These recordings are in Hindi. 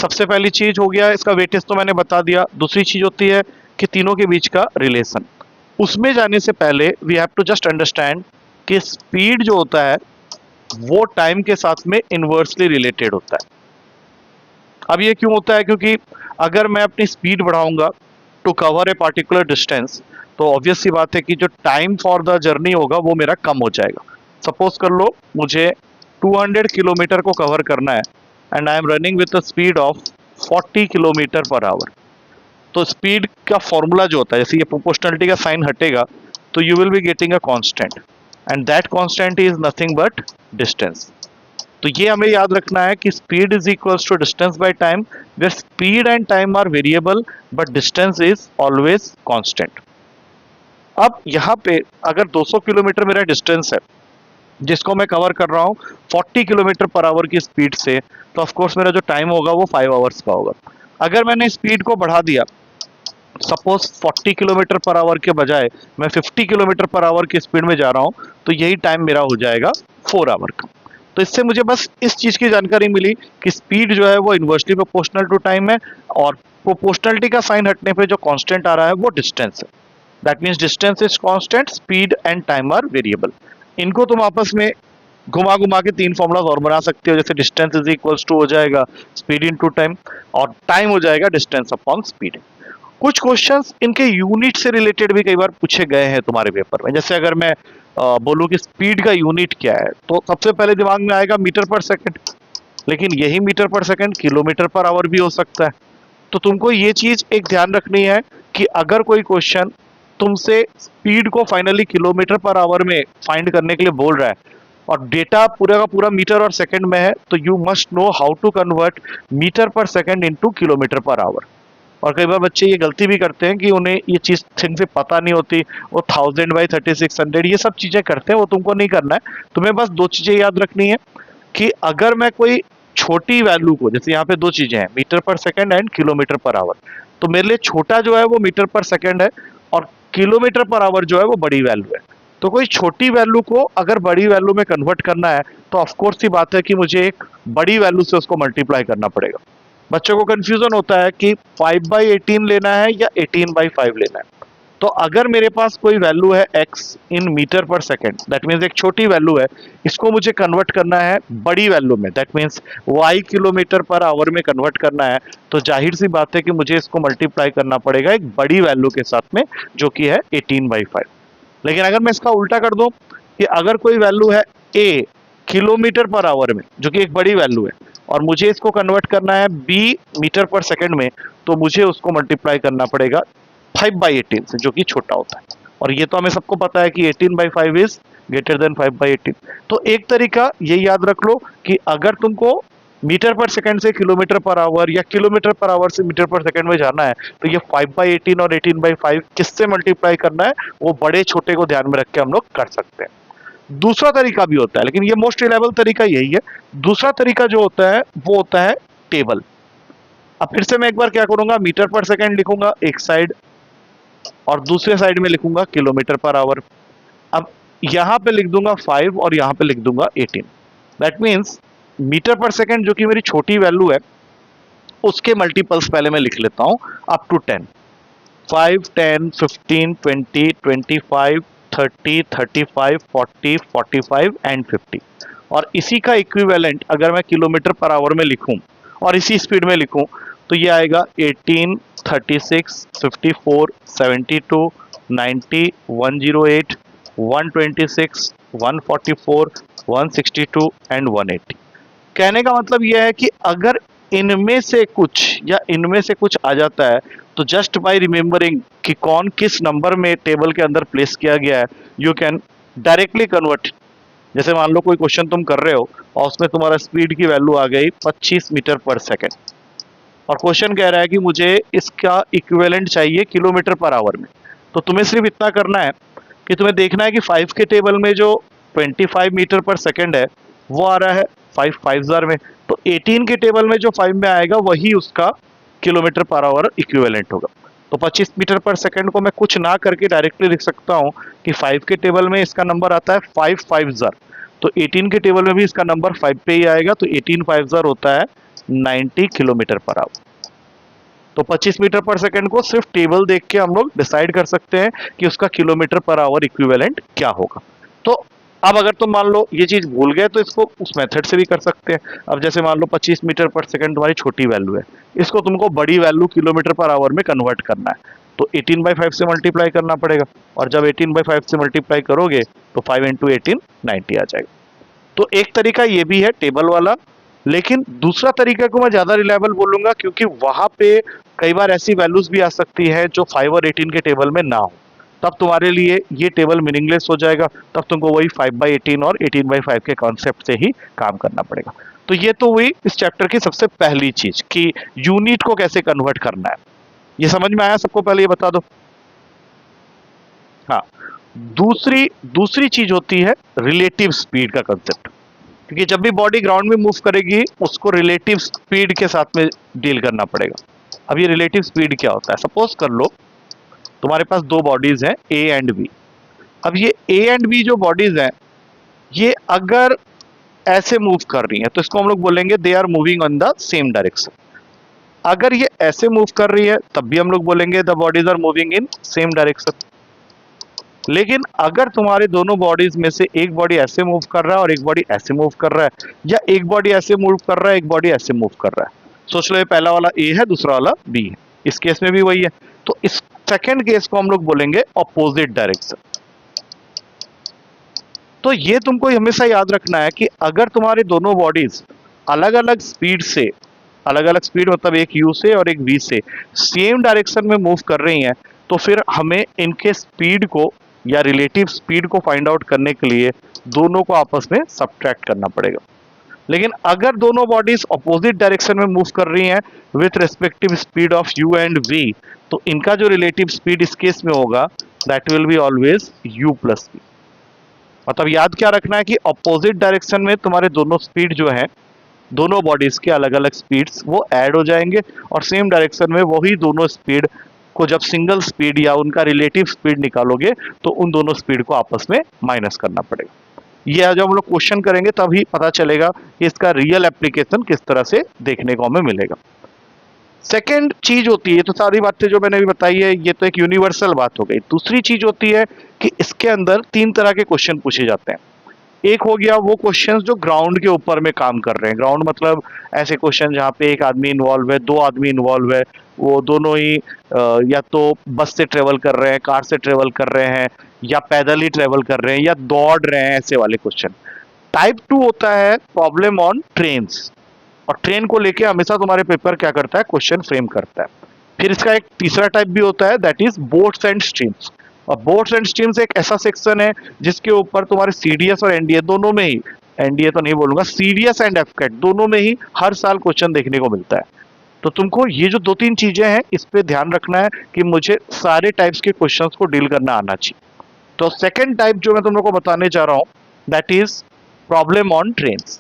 सबसे पहली चीज हो गया इसका वेटेज तो मैंने बता दिया। दूसरी चीज होती है कि तीनों के बीच का रिलेशन। उसमें जाने से पहले we have to just understand कि स्पीड जो होता है वो टाइम के साथ में इनवर्सली रिलेटेड होता है। अब ये क्यों होता है? क्योंकि अगर मैं अपनी स्पीड बढ़ाऊंगा to cover a particular distance, तो ऑब्वियस सी बात है कि जो टाइम फॉर द जर्नी होगा वो मेरा कम हो जाएगा। सपोज कर लो मुझे 200 किलोमीटर को कवर करना है and I am running with a speed of 40 kilometre per hour. तो स्पीड का फॉर्मूला जो होता है, जैसे ये प्रोपोर्शनलिटी का साइन हटेगा तो you will be getting a constant, and that constant is nothing but distance. तो ये हमें याद रखना है कि speed is equals to distance by time, where speed and time are variable but distance is always constant. अब यहाँ पे अगर 200 किलोमीटर मेरा डिस्टेंस है जिसको मैं कवर कर रहा हूँ 40 किलोमीटर पर आवर की स्पीड से, तो ऑफ कोर्स मेरा जो टाइम होगा वो 5 आवर्स का होगा। अगर मैंने स्पीड को बढ़ा दिया, सपोज 40 किलोमीटर पर आवर के बजाय मैं 50 किलोमीटर पर आवर की स्पीड में जा रहा हूं, तो यही टाइम मेरा हो जाएगा 4 आवर का। तो इससे मुझे बस इस चीज की जानकारी मिली कि स्पीड जो है वो इनवर्सली प्रोपोर्शनल टू टाइम है, और प्रोपोर्शनलिटी का साइन हटने पे जो कांस्टेंट आ रहा है वो डिस्टेंस है। That means distance is constant, speed and time are variable. इनको तुम आपस में घुमा घुमा के 3 फॉर्मूला और बना सकते हो, जैसे डिस्टेंस इज इक्वल्स टू हो जाएगा स्पीड इनटू टाइम, और टाइम हो जाएगा डिस्टेंस अपॉन स्पीड। कुछ क्वेश्चंस इनके यूनिट से रिलेटेड भी कई बार पूछे गए हैं तुम्हारे पेपर में। जैसे अगर मैं बोलूं कि स्पीड का यूनिट क्या है, तो सबसे पहले दिमाग में आएगा मीटर पर सेकंड, लेकिन यही metre per second kilometre per our भी हो सकता है। तो तुमको ये चीज एक ध्यान रखनी है कि अगर कोई क्वेश्चन तुमसे स्पीड को फाइनली किलोमीटर पर आवर में फाइंड करने के लिए बोल रहा है और डेटा पूरा का पूरा मीटर और सेकंड में है, तो you must know how to convert metre per second into kilometre per hour. और कई बार बच्चे ये गलती भी करते हैं कि उन्हें ये चीज़ ठीक से पता नहीं होती, वो 1000/3600 ये सब चीज़ें करते हैं, वो तुमको नहीं करना है। तुम्हें बस 2 चीज़ें याद रखनी है कि अगर मैं कोई छोटी वैल्यू को, जैसे यहाँ पे 2 चीज़ें हैं, metre per second and kilometre per hour, तो मेरे लिए छोटा जो है वो मीटर पर सेकंड है और किलोमीटर पर आवर जो है वो बड़ी वैल्यू है। तो कोई छोटी वैल्यू को अगर बड़ी वैल्यू में कन्वर्ट करना है तो ऑफकोर्स सी बात है कि मुझे एक बड़ी वैल्यू से उसको मल्टीप्लाई करना पड़ेगा। बच्चों को कंफ्यूजन होता है कि 5/18 लेना है या 18/5 लेना है। तो अगर मेरे पास कोई वैल्यू है x in metre per second, that means एक छोटी वैल्यू है, इसको मुझे कन्वर्ट करना है बड़ी वैल्यू में, that means y kilometre per our में कन्वर्ट करना है, तो जाहिर सी बात है कि मुझे इसको मल्टीप्लाई करना पड़ेगा एक बड़ी वैल्यू के साथ में, जो कि है 18/5। लेकिन अगर मैं इसका उल्टा कर दूं कि अगर कोई वैल्यू है a किलोमीटर पर आवर में, जो कि एक बड़ी वैल्यू है, और मुझे इसको कन्वर्ट करना है b मीटर पर सेकंड में, तो मुझे उसको मल्टीप्लाई करना पड़ेगा 5/18 से, जो कि छोटा होता है। और ये तो हमें सबको पता है कि 18/5 इज ग्रेटर देन 5/18। तो एक तरीका ये याद रख लो कि अगर तुमको मीटर पर सेकंड से किलोमीटर पर आवर या किलोमीटर पर आवर से मीटर पर सेकंड में जाना है, तो ये 5/18 और 18/5 किससे मल्टीप्लाई करना है, वो बड़े छोटे को ध्यान में रख के हम लोग कर सकते हैं। दूसरा तरीका भी होता है, लेकिन ये मोस्ट रिलायबल तरीका यही है। दूसरा तरीका जो होता है वो होता है टेबल। अब फिर से मैं एक बार क्या करूंगा, मीटर पर सेकंड लिखूंगा एक साइड और दूसरे साइड में लिखूंगा किलोमीटर पर आवर। अब यहां पे लिख दूंगा 5 और यहां पे लिख दूंगा 18। That means metre per second जो कि मेरी छोटी वैल्यू है, उसके मल्टीपल्स पहले मैं लिख लेता हूं अप टू 10। 5, 10, 15, 20, 25, 30, 35, 40, 45 एंड 50। और इसी का इक्विवेलेंट अगर मैं किलोमीटर पर आवर में लिखूं और इसी स्पीड में लिखूं, तो ये आएगा 18, 36, 54, 72, 90, 108, 126, 144, 162 एंड 180। कहने का मतलब यह है कि अगर इनमें से कुछ या इनमें से कुछ आ जाता है, तो जस्ट बाय रिमेंबरिंग कि कौन किस नंबर में टेबल के अंदर प्लेस किया गया है, यू कैन डायरेक्टली कन्वर्ट। जैसे मान लो कोई क्वेश्चन तुम कर रहे हो और उसमें तुम्हारा स्पीड की वैल्यू आ गई 25 मीटर पर सेकेंड, और क्वेश्चन कह रहा है कि मुझे इसका इक्विवेलेंट चाहिए किलोमीटर पर आवर में। तो तुम्हें सिर्फ इतना करना है कि तुम्हें देखना है कि 5 के टेबल में जो 25 मीटर पर सेकेंड है वो आ रहा है 5/5000 में, तो 18 के टेबल में जो 5 में आएगा वही उसका किलोमीटर पर आवर इक्विवेलेंट होगा। तो 25 मीटर पर सेकंड को मैं कुछ ना करके डायरेक्टली लिख सकता हूं कि 5 के टेबल में इसका नंबर आता है 5/5000, तो 18 के टेबल में भी इसका नंबर 5 पे ही आएगा, तो 18/5000 होता है 90 किलोमीटर पर आवर। तो 25 मीटर पर सेकंड को सिर्फ टेबल देख के हम लोग डिसाइड कर सकते हैं कि उसका किलोमीटर पर आवर इक्विवेलेंट क्या होगा। तो अब अगर तुम मान लो ये चीज भूल गए तो इसको उस मेथड से भी कर सकते हैं। अब जैसे मान लो 25 मीटर पर सेकंड तुम्हारी छोटी वैल्यू है, इसको तुमको बड़ी वैल्यू किलोमीटर पर आवर में कन्वर्ट करना है, तो 18/5 से मल्टीप्लाई करना पड़ेगा, और जब 18/5 से मल्टीप्लाई करोगे तो 5 इंटू 18 90 आ जाएगा। तो एक तरीका ये भी है टेबल वाला, लेकिन दूसरा तरीका को मैं ज्यादा रिलायबल बोलूंगा, क्योंकि वहां पे कई बार ऐसी वैल्यूज भी आ सकती है जो 5 और 18 के टेबल में ना हो, तब तुम्हारे लिए ये टेबल मीनिंगलेस हो जाएगा। तब तुमको वही 5/18 और 18/5 के कॉन्सेप्ट से ही काम करना पड़ेगा। तो ये तो हुई इस चैप्टर की सबसे पहली चीज कि यूनिट को कैसे कन्वर्ट करना है। ये समझ में आया सबको? पहले ये बता दो। हाँ, दूसरी चीज होती है रिलेटिव स्पीड का कंसेप्ट, क्योंकि जब भी बॉडी ग्राउंड में मूव करेगी उसको रिलेटिव स्पीड के साथ में डील करना पड़ेगा। अब ये रिलेटिव स्पीड क्या होता है? सपोज कर लो तुम्हारे पास दो बॉडीज हैं ए एंड बी। अब ये ए एंड बी जो बॉडीज हैं ये अगर ऐसे मूव कर रही हैं तो इसको हम लोग बोलेंगे they are moving on the same direction. अगर ये ऐसे मूव कर रही है तब भी हम लोग बोलेंगे the bodies are moving in same direction. लेकिन अगर तुम्हारे दोनों बॉडीज में से एक बॉडी ऐसे मूव कर रहा है और एक बॉडी ऐसे मूव कर रहा है, या एक बॉडी ऐसे मूव कर रहा है एक बॉडी ऐसे मूव कर रहा है, सोच लो ये पहला वाला ए है दूसरा वाला बी है, इस केस में भी वही है, तो इस सेकंड केस को हम लोग बोलेंगे अपोजिट डायरेक्शन। तो ये तुमको हमेशा याद रखना है कि अगर तुम्हारे दोनों बॉडीज अलग अलग स्पीड से, अलग अलग स्पीड मतलब एक यू से और एक वी से सेम डायरेक्शन में मूव कर रही हैं, तो फिर हमें इनके स्पीड को या रिलेटिव स्पीड को फाइंड आउट करने के लिए दोनों को आपस में सब्ट्रैक्ट करना पड़ेगा। लेकिन अगर दोनों बॉडीज अपोजिट डायरेक्शन में मूव कर रही हैं with respective speed of u and v, तो इनका जो रिलेटिव स्पीड इस केस में होगा that will be always u plus v. मतलब याद क्या रखना है कि अपोजिट डायरेक्शन में तुम्हारे दोनों स्पीड जो है, दोनों बॉडीज के अलग अलग स्पीड्स वो ऐड हो जाएंगे, और सेम डायरेक्शन में वही दोनों स्पीड को जब सिंगल स्पीड या उनका रिलेटिव स्पीड निकालोगे तो उन दोनों स्पीड को आपस में माइनस करना पड़ेगा। ये जब हम लोग क्वेश्चन करेंगे तभी पता चलेगा कि इसका रियल एप्लीकेशन किस तरह से देखने को हमें मिलेगा। सेकेंड चीज होती है, तो सारी बातें जो मैंने अभी बताई है ये तो एक यूनिवर्सल बात हो गई। दूसरी चीज होती है कि इसके अंदर 3 तरह के क्वेश्चन पूछे जाते हैं। एक हो गया वो क्वेश्चंस जो ग्राउंड के ऊपर में काम कर रहे हैं। ग्राउंड मतलब ऐसे क्वेश्चन जहाँ पे एक आदमी इन्वॉल्व है, 2 आदमी इन्वॉल्व है, वो दोनों ही या तो बस से ट्रेवल कर रहे हैं, कार से ट्रेवल कर रहे हैं, या पैदल ही ट्रेवल कर रहे हैं, या दौड़ रहे हैं, ऐसे वाले क्वेश्चन। टाइप 2 होता है प्रॉब्लम ऑन ट्रेन्स, और ट्रेन को लेके हमेशा तुम्हारे पेपर क्या करता है, क्वेश्चन फ्रेम करता है। फिर इसका एक तीसरा टाइप भी होता है that is boats and streams. और बोट्स एंड स्ट्रीम्स एक ऐसा सेक्शन है जिसके ऊपर तुम्हारे सीडीएस और एनडीए दोनों में ही, एनडीए तो नहीं बोलूंगा, सीडीएस एंड एफकेट दोनों में ही हर साल क्वेश्चन देखने को मिलता है। तो तुमको ये जो 2-3 चीजें हैं इस पे ध्यान रखना है कि मुझे सारे टाइप्स के क्वेश्चंस को डील करना आना चाहिए। तो सेकंड टाइप जो मैं तुम लोग को बताने जा रहा हूं that is problem on trains.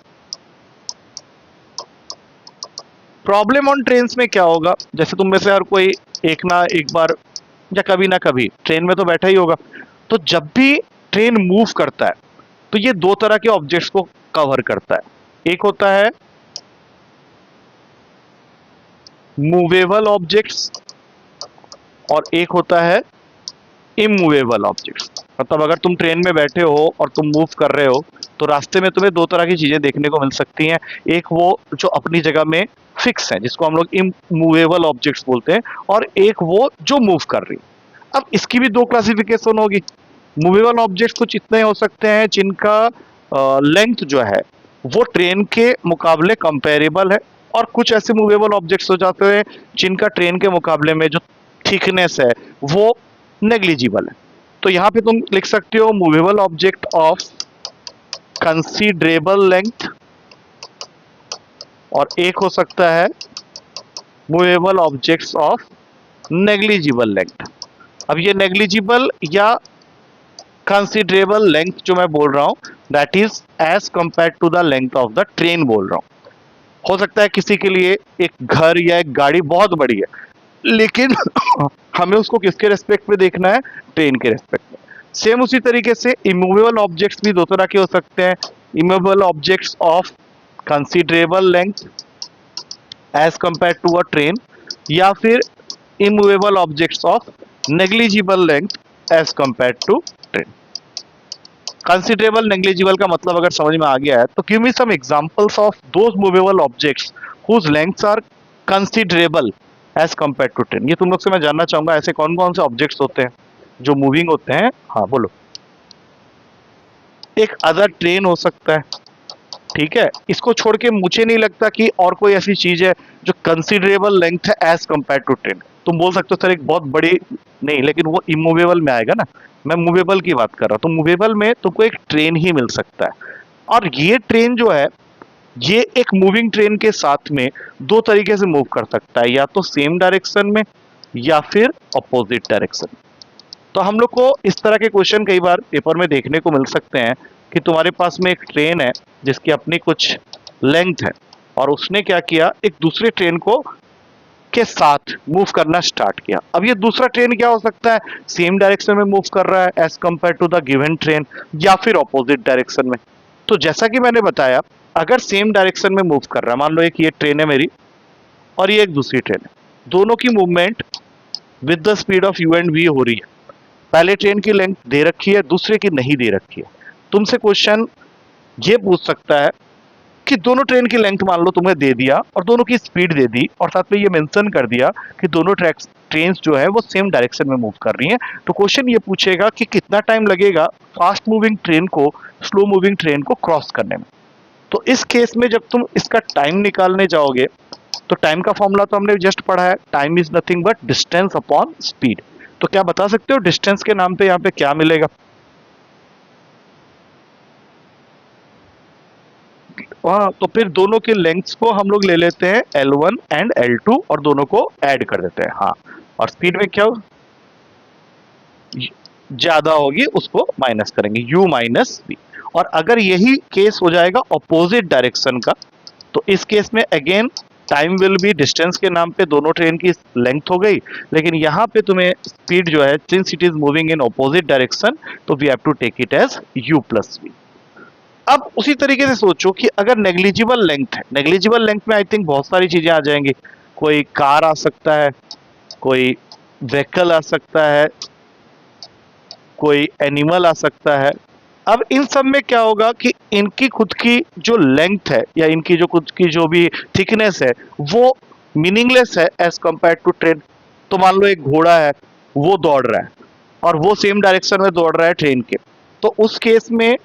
Problem on trains में क्या होगा, जैसे तुम में से हर कोई एक ना एक बार या कभी ना कभी ट्रेन में तो बैठा ही होगा। तो जब भी ट्रेन मूव करता है तो ये 2 तरह के ऑब्जेक्ट्स को कवर करता है। एक होता है मूवेबल ऑब्जेक्ट्स और एक होता है इमूवेबल ऑब्जेक्ट्स। मतलब अगर तुम ट्रेन में बैठे हो और तुम मूव कर रहे हो तो रास्ते में तुम्हें 2 तरह की चीजें देखने को मिल सकती हैं। एक वो जो अपनी जगह में फिक्स है जिसको हम लोग इमूवेबल ऑब्जेक्ट्स बोलते हैं, और एक वो जो मूव कर रही। अब इसकी भी 2 क्लासिफिकेशन होगी। मूवेबल ऑब्जेक्ट्स कुछ इतने हो सकते हैं जिनका लेंथ जो है वो ट्रेन के मुकाबले कंपेरेबल है, और कुछ ऐसे मूवेबल ऑब्जेक्ट्स हो जाते हैं जिनका ट्रेन के मुकाबले में जो थिकनेस है वो नेग्लिजिबल है। तो यहां पे तुम लिख सकते हो movable object of considerable length, और एक हो सकता है movable objects of negligible length. अब ये नेग्लिजिबल या कंसीडरेबल लेंथ जो मैं बोल रहा हूं that is as compare to the length of the train बोल रहा हूं। हो सकता है किसी के लिए एक घर या एक गाड़ी बहुत बड़ी है, लेकिन हमें उसको किसके रेस्पेक्ट में देखना है, ट्रेन के रेस्पेक्ट में। सेम उसी तरीके से इमूवेबल ऑब्जेक्ट्स भी 2 तरह के हो सकते हैं। Immovable objects of considerable length as compare to a train, या फिर immovable objects of negligible length as compare to train. Considerable negligible का मतलब अगर समझ में आ गया है तो give me some examples of those movable objects whose lengths are considerable as compare to train. ये तुम लोग से मैं जानना चाहूंगा ऐसे कौन कौन से ऑब्जेक्ट्स होते हैं जो मूविंग होते हैं। हाँ बोलो। एक अदर ट्रेन हो सकता है, ठीक है, इसको छोड़ के मुझे नहीं लगता कि और कोई ऐसी चीज है जो कंसिडरेबल लेंथ है एज कंपेयर टू ट्रेन। तुम बोल सकते हो सर एक बहुत बड़ी, नहीं, लेकिन वो इमूवेबल में आएगा ना, मैं मूवेबल की बात कर रहा हूं। तो मूवेबल में तुमको एक ट्रेन ही मिल सकता है, और ये ट्रेन जो है ये एक मूविंग ट्रेन के साथ में दो तरीके से मूव कर सकता है, या तो सेम डायरेक्शन में या फिर अपोजिट डायरेक्शन। तो हम लोग को इस तरह के क्वेश्चन कई बार पेपर में देखने को मिल सकते हैं कि तुम्हारे पास में एक ट्रेन है जिसकी अपनी कुछ लेंथ है, और उसने क्या किया, एक दूसरे ट्रेन को के साथ मूव करना स्टार्ट किया। अब ये दूसरा ट्रेन क्या हो सकता है, सेम डायरेक्शन में मूव कर रहा है as compare to the given train, या फिर ऑपोजिट डायरेक्शन में। तो जैसा कि मैंने बताया, अगर सेम डायरेक्शन में मूव कर रहा है, मान लो एक ये ट्रेन है मेरी और ये एक दूसरी ट्रेन है, दोनों की movement with the speed of u and v हो रही है। पहले ट्रेन की लेंथ दे रखी है, दूसरे की नहीं दे रखी है। तुमसे क्वेश्चन ये पूछ सकता है कि दोनों ट्रेन की लेंथ मान लो तुम्हें दे दिया और दोनों की स्पीड दे दी, और साथ में ये मेंशन कर दिया कि दोनों ट्रेन्स जो है वो सेम डायरेक्शन में मूव कर रही हैं। तो क्वेश्चन ये पूछेगा कि कितना टाइम लगेगा फास्ट मूविंग ट्रेन को स्लो मूविंग ट्रेन को क्रॉस करने में। तो इस केस में जब तुम इसका टाइम निकालने जाओगे तो टाइम का फॉर्मूला तो हमने जस्ट पढ़ा है, time is nothing but distance upon speed. तो क्या बता सकते हो डिस्टेंस के नाम पे यहाँ पे क्या मिलेगा? हाँ, तो फिर दोनों के लेंथ्स को हम लोग ले लेते हैं L1 एंड L2 और दोनों को ऐड कर देते हैं। हाँ, और स्पीड में क्या ज्यादा होगी उसको माइनस करेंगे, u माइनस v। और अगर यही केस हो जाएगा ऑपोजिट डायरेक्शन का, तो इस केस में again time will be distance के नाम पे दोनों ट्रेन की लेंथ हो गई, लेकिन यहाँ पे तुम्हें स्पीड जो है since it is moving in opposite direction तो we have to take it as u plus v। अब उसी तरीके से सोचो कि अगर नेग्लिजिबल लेंथ है, नेग्लिजिबल लेंथ में आई थिंक बहुत सारी चीजें आ जाएंगी, कोई कार आ सकता है, कोई व्हीकल आ सकता है, कोई एनिमल आ सकता है। अब इन सब में क्या होगा कि इनकी खुद की जो लेंथ है या इनकी जो खुद की जो भी थिकनेस है वो मीनिंगलेस है एज कंपेयर टू ट्रेन। तो मान लो एक घोड़ा है, वो दौड़ रहा है और वो सेम डायरेक्शन में दौड़ रहा है ट्रेन के, तो उस केस में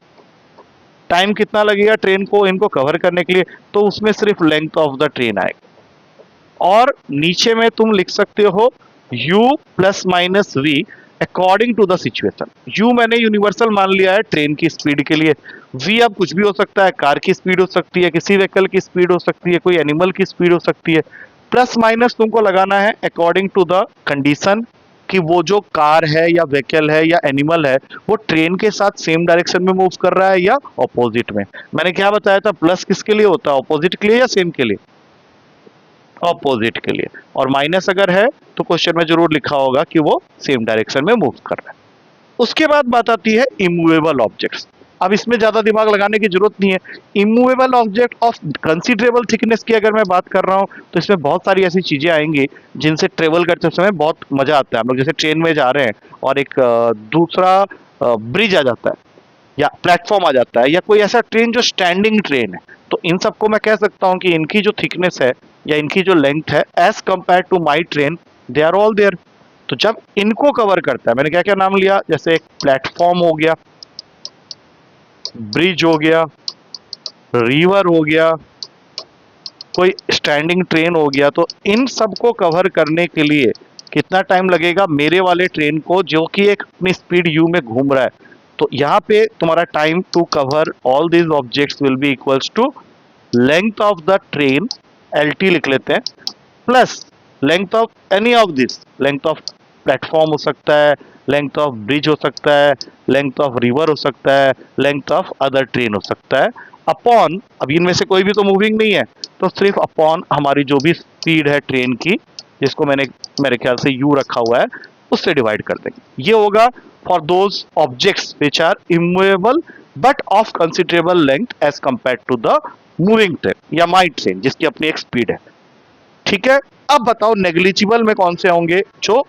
टाइम कितना लगेगा ट्रेन को इनको कवर करने के लिए? तो उसमें सिर्फ लेंथ ऑफ द ट्रेन आएगा। और नीचे में तुम लिख सकते हो u plus minus v according to the situation. u मैंने यूनिवर्सल मान लिया है ट्रेन की स्पीड के लिए, v अब कुछ भी हो सकता है, कार की स्पीड हो सकती है, किसी व्हीकल की स्पीड हो सकती है, कोई एनिमल की स्पीड हो सकती है। प्लस माइनस तुमको लगाना है अकॉर्डिंग टू द कंडीशन कि वो जो कार है या व्हीकल है या एनिमल है वो ट्रेन के साथ सेम डायरेक्शन में मूव कर रहा है या ऑपोजिट में। मैंने क्या बताया था, प्लस किसके लिए होता है, ऑपोजिट के लिए या सेम के लिए? ऑपोजिट के लिए। और माइनस अगर है तो क्वेश्चन में जरूर लिखा होगा कि वो सेम डायरेक्शन में मूव कर रहा है। उसके बाद बात आती है इमूवेबल ऑब्जेक्ट्स। अब इसमें ज्यादा दिमाग लगाने की जरूरत नहीं है। Immovable object of considerable thickness की अगर मैं बात कर रहा हूं तो इसमें बहुत सारी ऐसी चीजें आएंगी जिनसे ट्रेवल करते समय बहुत मजा आता है। हम लोग जैसे ट्रेन में जा रहे हैं और एक दूसरा ब्रिज आ जाता है या प्लेटफॉर्म आ जाता है, या कोई ऐसा ट्रेन जो स्टैंडिंग ट्रेन है, तो इन सबको मैं कह सकता हूं कि इनकी जो थिकनेस है या इनकी जो लेंथ है as compare to my train they are all there. तो जब इनको कवर करता है, मैंने क्या क्या नाम लिया, जैसे एक प्लेटफॉर्म हो गया, ब्रिज हो गया, रिवर हो गया, कोई स्टैंडिंग ट्रेन हो गया, तो इन सबको कवर करने के लिए कितना टाइम लगेगा मेरे वाले ट्रेन को जो कि एक अपनी स्पीड u में घूम रहा है? तो यहाँ पे तुम्हारा time to cover all these objects will be equals to length of the train LT लिख लेते हैं, plus length of any of this, length of platform हो सकता है, लेंथ ऑफ ब्रिज हो सकता है, लेंथ ऑफ रिवर हो सकता है, लेंथ ऑफ अदर ट्रेन हो सकता है, अपॉन, अब इनमें से कोई भी तो मूविंग नहीं है तो सिर्फ अपॉन हमारी जो भी स्पीड है ट्रेन की, जिसको मैंने मेरे ख्याल से u रखा हुआ है, उससे डिवाइड कर देंगे। ये होगा for those objects which are immovable but of considerable length as compare to the moving train या माई ट्रेन जिसकी अपनी एक स्पीड है। ठीक है, अब बताओ नेग्लिजिबल में कौन से होंगे जो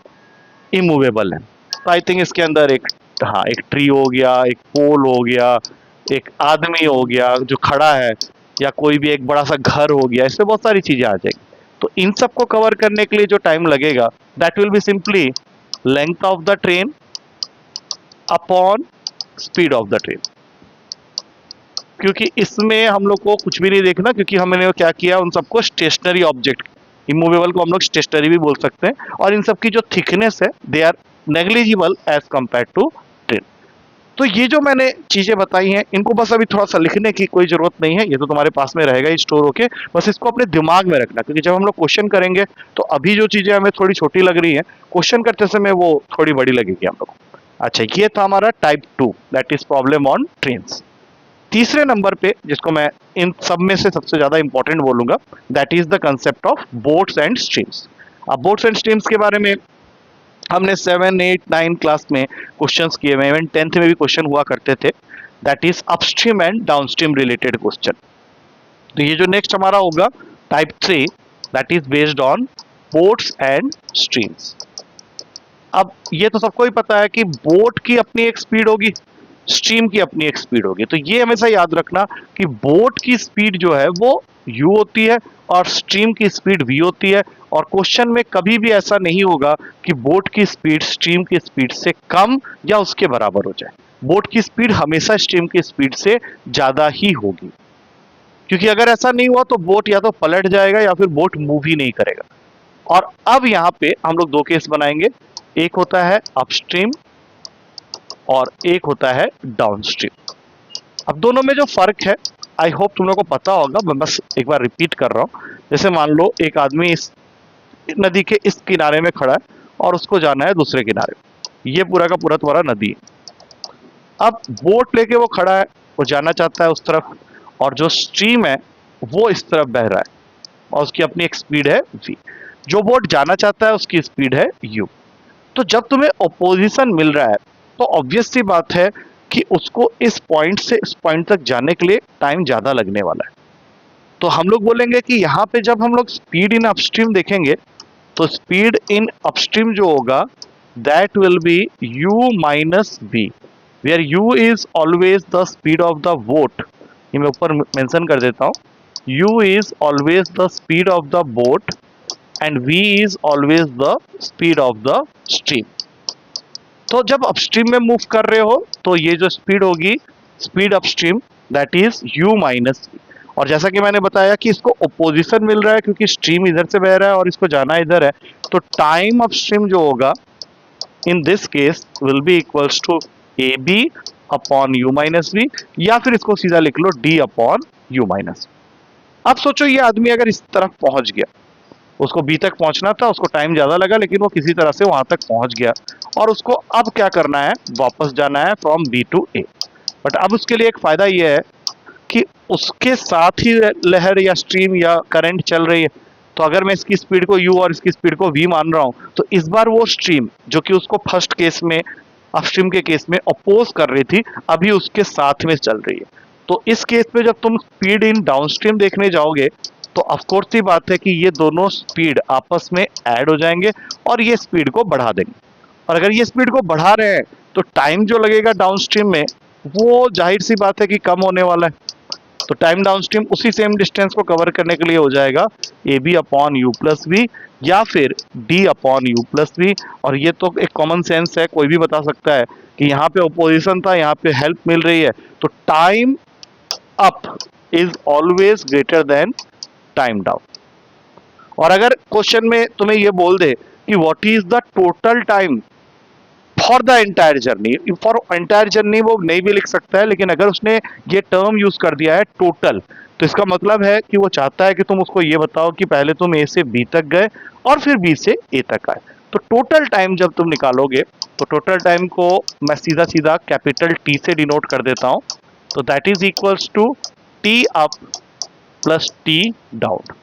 इमूवेबल है। तो आई थिंक इसके अंदर एक, हाँ, एक ट्री हो गया, एक पोल हो गया, एक आदमी हो गया जो खड़ा है, या कोई भी एक बड़ा सा घर हो गया, इसमें बहुत सारी चीजें आ जाएगी। तो इन सबको कवर करने के लिए जो टाइम लगेगा that will be simply length of the train upon speed of the train. क्योंकि इसमें हम लोग को कुछ भी नहीं देखना, क्योंकि हमने क्या किया, उन सबको स्टेशनरी ऑब्जेक्ट, इमूवेबल को हम लोग स्टेशनरी भी बोल सकते हैं, और इन सब की जो थिकनेस है they are negligible as compare to train. तो ये जो मैंने चीजें बताई हैं इनको बस अभी थोड़ा सा लिखने की कोई जरूरत नहीं है, ये तो तुम्हारे पास में रहेगा ही स्टोर होके, बस इसको अपने दिमाग में रखना, क्योंकि जब हम लोग क्वेश्चन करेंगे तो अभी जो चीजें हमें थोड़ी छोटी लग रही हैं, क्वेश्चन करते समय वो थोड़ी बड़ी लगेगी हम लोग को। अच्छा, ये था हमारा type 2, that is problem on trains. तीसरे नंबर पे जिसको मैं इन सब में से सबसे ज्यादा इंपॉर्टेंट बोलूंगा, that is the concept of boats and streams. अब बोट्स एंड स्ट्रीम्स के बारे में हमने 7, 8, 9 क्लास में क्वेश्चंस किए हुए हैं, 10th में भी क्वेश्चन हुआ करते थे, that is upstream and downstream related question. तो ये जो नेक्स्ट हमारा होगा type 3, that is based on boats and streams. अब ये तो सबको ही पता है कि बोट की अपनी एक स्पीड होगी, स्ट्रीम की अपनी एक स्पीड होगी। तो ये हमेशा याद रखना कि बोट की स्पीड जो है वो u होती है और स्ट्रीम की स्पीड v होती है। और क्वेश्चन में कभी भी ऐसा नहीं होगा कि बोट की स्पीड स्ट्रीम की स्पीड से कम या उसके बराबर हो जाए। बोट की स्पीड हमेशा स्ट्रीम की स्पीड से ज्यादा ही होगी, क्योंकि अगर ऐसा नहीं हुआ तो बोट या तो पलट जाएगा या फिर बोट मूव ही नहीं करेगा। और अब यहाँ पे हम लोग दो केस बनाएंगे, एक होता है अपस्ट्रीम और एक होता है डाउनस्ट्रीम। अब दोनों में जो फर्क है आई होप तुम लोगों को पता होगा, मैं बस एक बार रिपीट कर रहा हूं। जैसे मान लो एक आदमी इस नदी के इस किनारे में खड़ा है और उसको जाना है दूसरे किनारे, ये पूरा का पूरा तुम्हारा नदी है। अब बोट लेके वो खड़ा है, वो जाना चाहता है उस तरफ, और जो स्ट्रीम है वो इस तरफ बह रहा है और उसकी अपनी एक स्पीड है v। जो बोट जाना चाहता है उसकी स्पीड है u। तो जब तुम्हें ऑपोजिशन मिल रहा है तो ऑब्वियस सी बात है कि उसको इस पॉइंट से इस पॉइंट तक जाने के लिए टाइम ज्यादा लगने वाला है। तो हम लोग बोलेंगे कि यहाँ पे जब हम लोग स्पीड इन अपस्ट्रीम देखेंगे तो स्पीड इन अपस्ट्रीम जो होगा that will be u minus v, where u is always the speed of the boat. ये मैं ऊपर मेंशन कर देता हूँ, u is always the speed of the boat and v is always the speed of the stream. तो जब अपस्ट्रीम में मूव कर रहे हो तो ये जो स्पीड होगी speed upstream that is u minus v। और जैसा कि मैंने बताया कि इसको ओपोजिशन मिल रहा है क्योंकि स्ट्रीम इधर से बह रहा है और इसको जाना इधर है, तो टाइम अपस्ट्रीम जो होगा in this case will be equals to ab upon u minus v, या फिर इसको सीधा लिख लो d अपॉन u माइनस। अब सोचो ये आदमी अगर इस तरफ पहुंच गया, उसको बी तक पहुंचना था, उसको टाइम ज्यादा लगा लेकिन वो किसी तरह से वहां तक पहुंच गया, और उसको अब क्या करना है, वापस जाना है from B to A. But अब उसके लिए एक फायदा ये है कि उसके साथ ही लहर या स्ट्रीम या करंट चल रही है। तो अगर मैं इसकी स्पीड को u और इसकी स्पीड को v मान रहा हूं तो इस बार वो स्ट्रीम जो कि उसको फर्स्ट केस में अपस्ट्रीम के केस में अपोज कर रही थी अभी उसके साथ में चल रही है। तो इस केस में जब तुम स्पीड इन डाउनस्ट्रीम देखने जाओगे तो ऑफकोर्स ही बात है कि ये दोनों स्पीड आपस में ऐड हो जाएंगे और ये स्पीड को बढ़ा देंगे। और अगर ये स्पीड को बढ़ा रहे हैं तो टाइम जो लगेगा डाउनस्ट्रीम में वो जाहिर सी बात है कि कम होने वाला है। तो टाइम डाउनस्ट्रीम उसी सेम डिस्टेंस को कवर करने के लिए हो जाएगा A B upon u plus v या फिर D upon u plus v. और ये तो एक कॉमन सेंस है, कोई भी बता सकता है कि यहाँ पे ओपोजिशन था, यहाँ पे हेल्प मिल रही है, तो time up is always greater than time down. और अगर क्वेश्चन में तुम्हें ये बोल दे कि what is the total time for the entire journey, for entire journey वो नहीं भी लिख सकता है, लेकिन अगर उसने ये टर्म यूज कर दिया है टोटल, तो इसका मतलब है कि वो चाहता है कि तुम उसको ये बताओ कि पहले तुम ए से बी तक गए और फिर बी से ए तक आए। तो टोटल टाइम जब तुम निकालोगे तो टोटल टाइम को मैं सीधा सीधा कैपिटल टी से डिनोट कर देता हूं, तो that is equals to T up plus T down.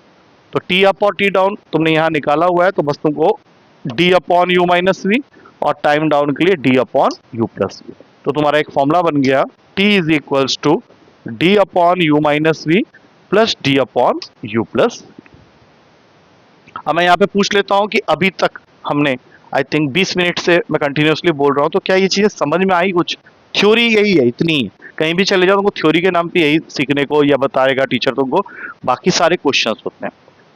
तो टी अप और टी डाउन तुमने यहां निकाला हुआ है, तो बस तुमको D upon u minus v और टाइम डाउन के लिए D upon u plus v. तो तुम्हारा एक फॉर्मूला बन गया T is equals to D upon u minus v plus D upon u plus. अब मैं यहाँ पे पूछ लेता हूँ कि अभी तक हमने आई थिंक 20 मिनट से मैं कंटिन्यूअसली बोल रहा हूँ, तो क्या ये चीजें समझ में आई? कुछ थ्योरी यही है, इतनी ही। कहीं भी चले जाओ तुमको थ्योरी के नाम पे यही सीखने को या बताएगा टीचर तुमको, बाकी सारे क्वेश्चंस होते हैं।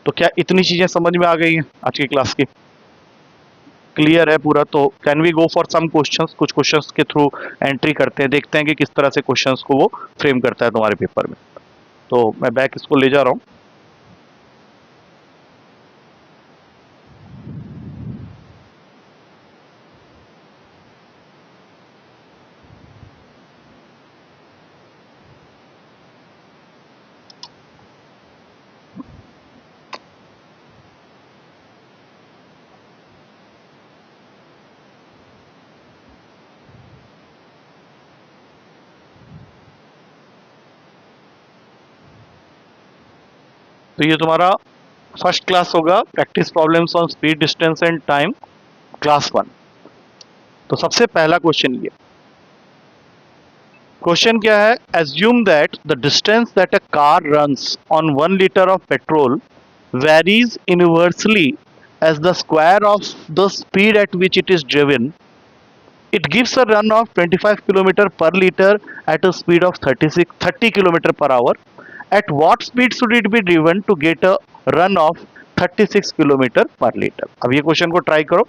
तो क्या इतनी चीजें समझ में आ गई हैं आज की क्लास की? क्लियर है पूरा? तो can we go for some questions? कुछ क्वेश्चंस के थ्रू एंट्री करते हैं, देखते हैं कि किस तरह से क्वेश्चंस को वो फ्रेम करता है तुम्हारे पेपर में। तो मैं बैक इसको ले जा रहा हूँ। तो ये तुम्हारा फर्स्ट क्लास होगा, practice problems on speed, distance and time, class 1। तो सबसे पहला क्वेश्चन ये, क्वेश्चन क्या है? Assume that the distance that a car runs on 1 litre of petrol varies inversely as the square of the speed at which it is driven. It gives a run of 25 km per liter at a speed of 30 km per hour. At what speed should it be driven to get a run of 36 km per liter? अब ये क्वेश्चन को ट्राई करो।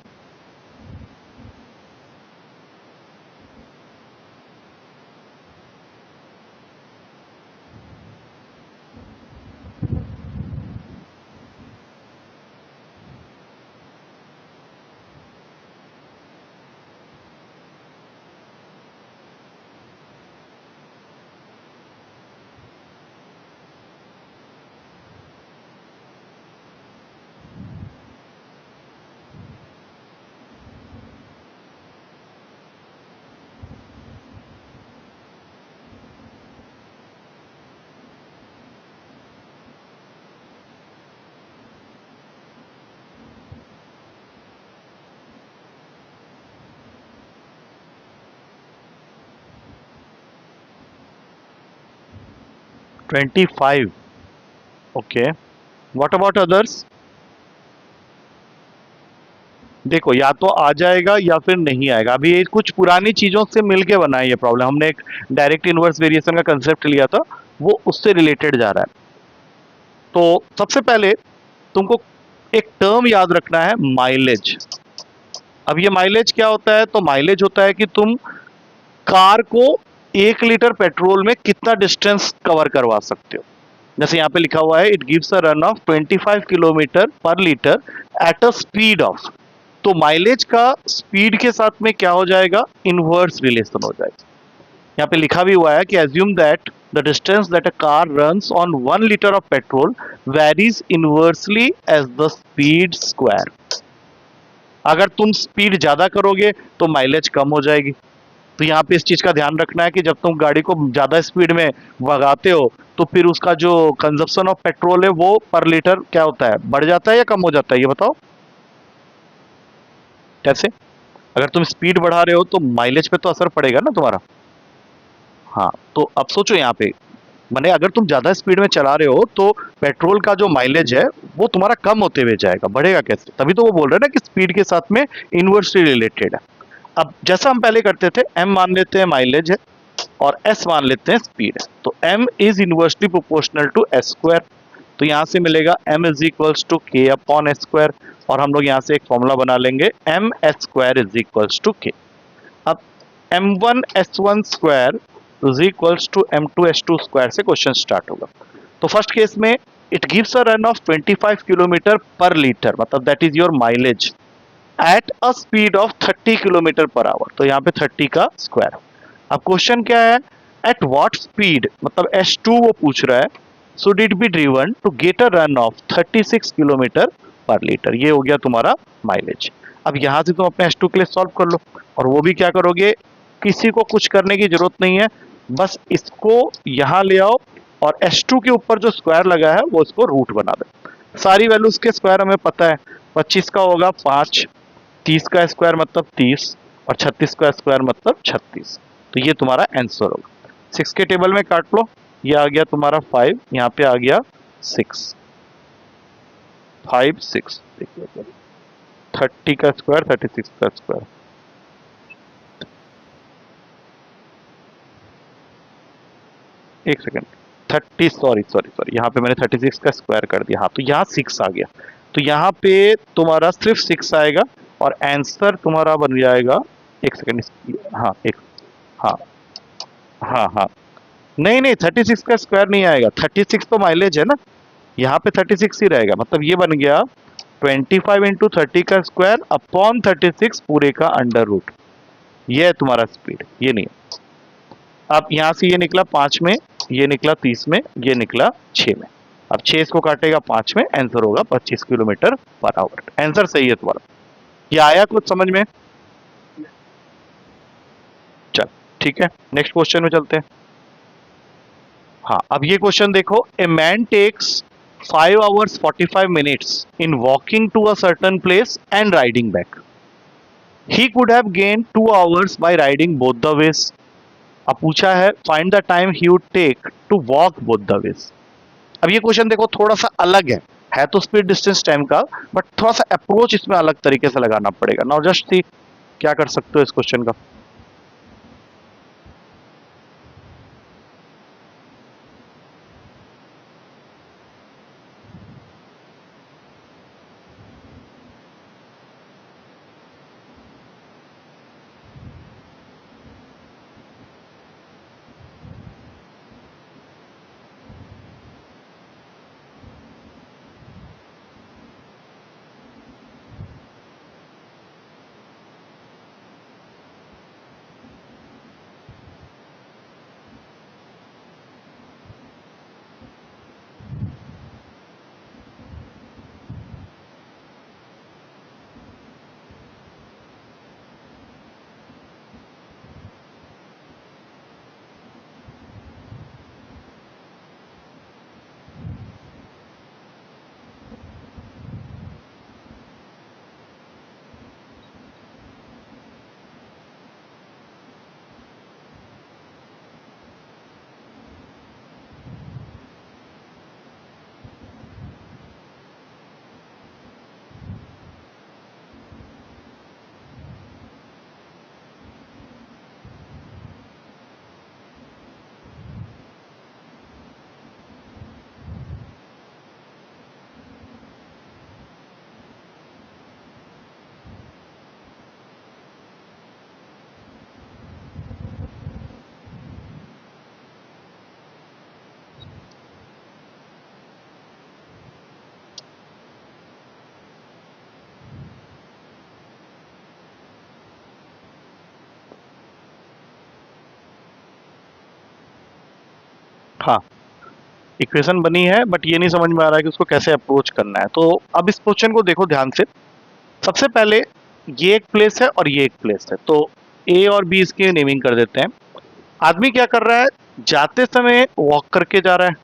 Twenty five. Okay, what about others? देखो, या तो आ जाएगा या फिर नहीं आएगा। अभी ये कुछ पुरानी चीजों से मिलके बना है ये प्रॉब्लम। हमने एक डायरेक्ट इनवर्स वेरिएशन का कंसेप्ट लिया था, वो उससे रिलेटेड जा रहा है। तो सबसे पहले तुमको एक टर्म याद रखना है, माइलेज। अब ये माइलेज क्या होता है? तो माइलेज होता है कि तुम कार को 1 लीटर पेट्रोल में कितना डिस्टेंस कवर करवा सकते हो। जैसे यहाँ पे लिखा हुआ है, it gives a run of 25 kilometre per litre at a speed of. तो माइलेज का स्पीड के साथ में क्या हो जाएगा? इनवर्स रिलेशन हो जाएगा। यहाँ पे लिखा भी हुआ है कि assume that the distance that a car runs on 1 litre of petrol varies inversely as the speed square. अगर तुम स्पीड ज्यादा करोगे तो माइलेज कम हो जाएगी। तो यहाँ पे इस चीज का ध्यान रखना है कि जब तुम गाड़ी को ज्यादा स्पीड में भगाते हो तो फिर उसका जो कंजप्शन ऑफ पेट्रोल है वो पर लीटर क्या होता है? बढ़ जाता है या कम हो जाता है? ये बताओ कैसे? अगर तुम स्पीड बढ़ा रहे हो तो माइलेज पे तो असर पड़ेगा ना तुम्हारा। हाँ, तो अब सोचो यहाँ पे, माने अगर तुम ज्यादा स्पीड में चला रहे हो तो पेट्रोल का जो माइलेज है वो तुम्हारा कम होते हुए जाएगा, बढ़ेगा कैसे? तभी तो वो बोल रहे हैं ना कि स्पीड के साथ में इनवर्सली रिलेटेड है। अब जैसा हम पहले करते थे, m मान लेते हैं माइलेज है और s मान लेते हैं स्पीड है। तो m is inversely proportional to s square. तो यहां से मिलेगा m is equals to k upon s square. और हम लोग यहां से एक फॉर्मूला बना लेंगे, m s square is equals to k। अब m1 s1 square is equals to m2 s2 square से क्वेश्चन स्टार्ट होगा। तो फर्स्ट केस में it gives a run of 25 kilometre per litre, मतलब that is your mileage at a speed of 30 kilometre per hour. तो यहाँ पे 30 का स्क्वायर। अब क्वेश्चन क्या है? एट व्हाट स्पीड, मतलब S2 वो पूछ रहा है, should it be driven to get a run of 36 kilometre per litre. ये हो गया तुम्हारा माइलेज। अब यहां से तुम अपने S2 के लिए सॉल्व कर लो, और वो भी क्या करोगे? किसी को कुछ करने की जरूरत नहीं है, बस इसको यहां ले आओ और S2 के ऊपर जो स्क्वायर लगा है वो इसको रूट बना दो। सारी वैल्यूज के स्क्वायर हमें पता है, 25 का होगा 5, 30 का स्क्वायर मतलब 30, और 36 का स्क्वायर मतलब 36। तो ये तुम्हारा आंसर होगा। 6 के टेबल में काट लो, ये आ गया तुम्हारा 5, यहाँ पे आ गया 6। 5 6 देखिए, 30 का स्क्वायर 36 का स्क्वायर, एक सेकेंड, 30, सॉरी सॉरी सॉरी, यहाँ पे मैंने 36 का स्क्वायर कर दिया, हाँ तो यहाँ 6 आ गया, तो यहाँ पे तुम्हारा सिर्फ 6 आएगा और आंसर तुम्हारा बन जाएगा, एक सेकेंड, हाँ एक, हाँ हाँ हाँ, नहीं नहीं 36 का स्क्वायर नहीं आएगा, 36 तो माइलेज है ना, यहाँ पे 36 ही रहेगा, मतलब ये बन गया 25 इंटू 30 का स्क्वायर अपॉन 36 पूरे का अंडर रूट, ये है तुम्हारा स्पीड, ये नहीं है। अब यहां से ये निकला 5 में, ये निकला 30 में, ये निकला 6 में, अब 6 इसको काटेगा 5 में, आंसर होगा 25 किलोमीटर पर आवर, आंसर सही है तुम्हारा। ये आया कुछ समझ में? चल ठीक है, नेक्स्ट क्वेश्चन में चलते हैं। हाँ अब ये क्वेश्चन देखो, a man takes 5 hours 45 minutes in walking to a certain place and riding back. He could have gained 2 hours by riding both the ways. अब पूछा है find the time he would take to walk both the ways. अब ये क्वेश्चन देखो थोड़ा सा अलग है तो स्पीड डिस्टेंस टाइम का, बट थोड़ा सा अप्रोच इसमें अलग तरीके से लगाना पड़ेगा। नाउ जस्ट सी क्या कर सकते हो इस क्वेश्चन का। हाँ इक्वेशन बनी है, बट ये नहीं समझ में आ रहा है कि उसको कैसे अप्रोच करना है। तो अब इस क्वेश्चन को देखो ध्यान से। सबसे पहले ये एक प्लेस है और ये एक प्लेस है, तो ए और बी इसकी नेमिंग कर देते हैं। आदमी क्या कर रहा है, जाते समय वॉक करके जा रहा है,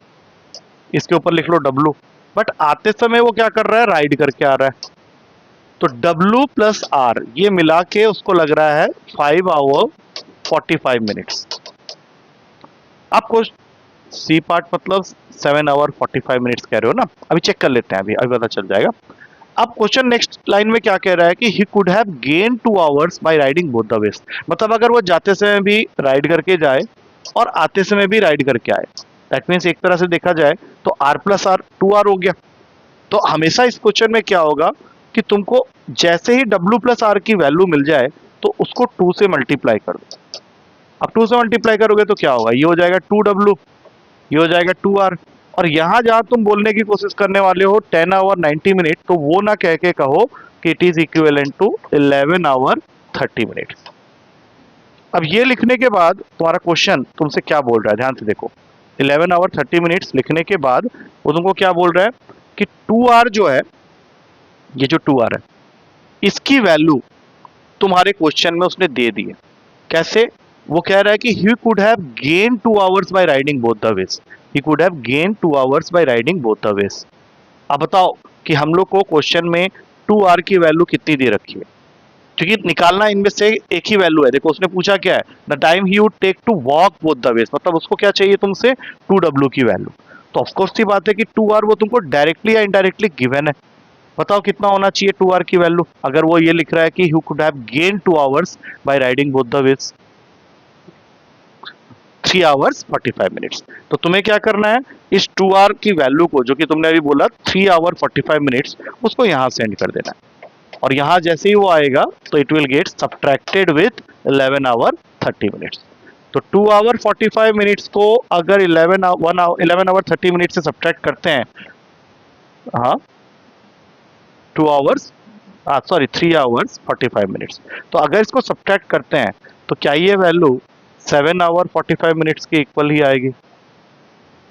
इसके ऊपर लिख लो W, बट आते समय वो क्या कर रहा है, राइड करके आ रहा है। तो W प्लस R ये मिला के उसको लग रहा है 5 hour 45 minutes। आपको सी पार्ट मतलब 7 hour 45 minutes कह रहे हो ना, अभी चेक कर लेते हैं, अभी पता चल जाएगा। अब क्वेश्चन नेक्स्ट लाइन में क्या कह रहा है कि he could have gain 2 hours by riding both the ways, मतलब अगर वो जाते समय भी राइड करके जाए और आते समय भी राइड करके आए, दैट मीन्स एक तरह से देखा जाए तो R प्लस R 2R हो गया। तो हमेशा इस क्वेश्चन में क्या होगा कि तुमको जैसे ही W प्लस R की वैल्यू मिल जाए तो उसको 2 से मल्टीप्लाई कर दो। अब 2 से मल्टीप्लाई करोगे तो क्या होगा, ये हो जाएगा 2W, ये हो जाएगा 2R, और यहां जहां तुम बोलने की कोशिश करने वाले हो 10 hour 90 मिनट, तो वो ना कह के कहो कि it is equivalent to 11 hour 30 minute. अब ये लिखने के बाद तुम्हारा क्वेश्चन तुमसे क्या बोल रहा है, ध्यान से देखो। 11 hour 30 मिनट्स लिखने के बाद वो तुमको क्या बोल रहा है कि 2R जो है, ये जो 2R है इसकी वैल्यू तुम्हारे क्वेश्चन में उसने दे दी है। कैसे, वो कह रहा है कि he could have gain 2 hours by riding both the ways, he could have gain 2 hours by riding both the ways. अब बताओ कि हम लोग को क्वेश्चन में 2R की वैल्यू कितनी दे रखी है, क्योंकि निकालना इनमें से एक ही वैल्यू है। देखो उसने पूछा क्या है, the time he would take to walk both the ways, मतलब उसको क्या चाहिए तुमसे, 2W की वैल्यू। तो ऑफकोर्स सी बात है कि 2R वो तुमको डायरेक्टली या इनडायरेक्टली गिवन है, बताओ कितना होना चाहिए 2r की वैल्यू? अगर वो ये लिख रहा है कि you could have gain 2 hours bye riding both the veg, 3 hours 45 minutes. तो तुम्हें क्या करना है, इस 2r की वैल्यू को, जो कि तुमने अभी बोला 3 आवर 45 मिनट्स, उसको यहां सेंड कर देना है। और यहां जैसे ही वो आएगा तो it will get subtracted with 11 hour 30 minutes. तो 2 आवर 45 मिनट्स को अगर 11 आवर 30 मिनट से सब्ट्रैक्ट करते हैं, हाँ 2 आवर्स, सॉरी 3 आवर्स 45 मिनट्स, तो अगर इसको सब्ट्रैक्ट करते हैं तो क्या ये वैल्यू 7 आवर 45 मिनट्स के इक्वल ही आएगी?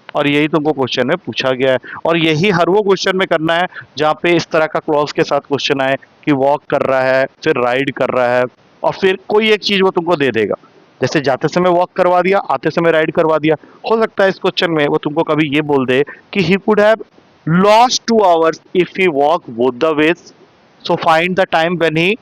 और यही तुमको क्वेश्चन में पूछा गया है, और यही हर वो क्वेश्चन में करना है जहाँ पे इस तरह का क्लॉज के साथ क्वेश्चन आए कि वॉक कर रहा है, फिर राइड कर रहा है, और फिर कोई एक चीज वो तुमको दे देगा। जैसे जाते समय वॉक करवा दिया, आते समय राइड करवा दिया। हो सकता है इस क्वेश्चन में वो तुमको कभी ये बोल दे कि he could have lost 2 hours if he walk both the veg, so find the time when he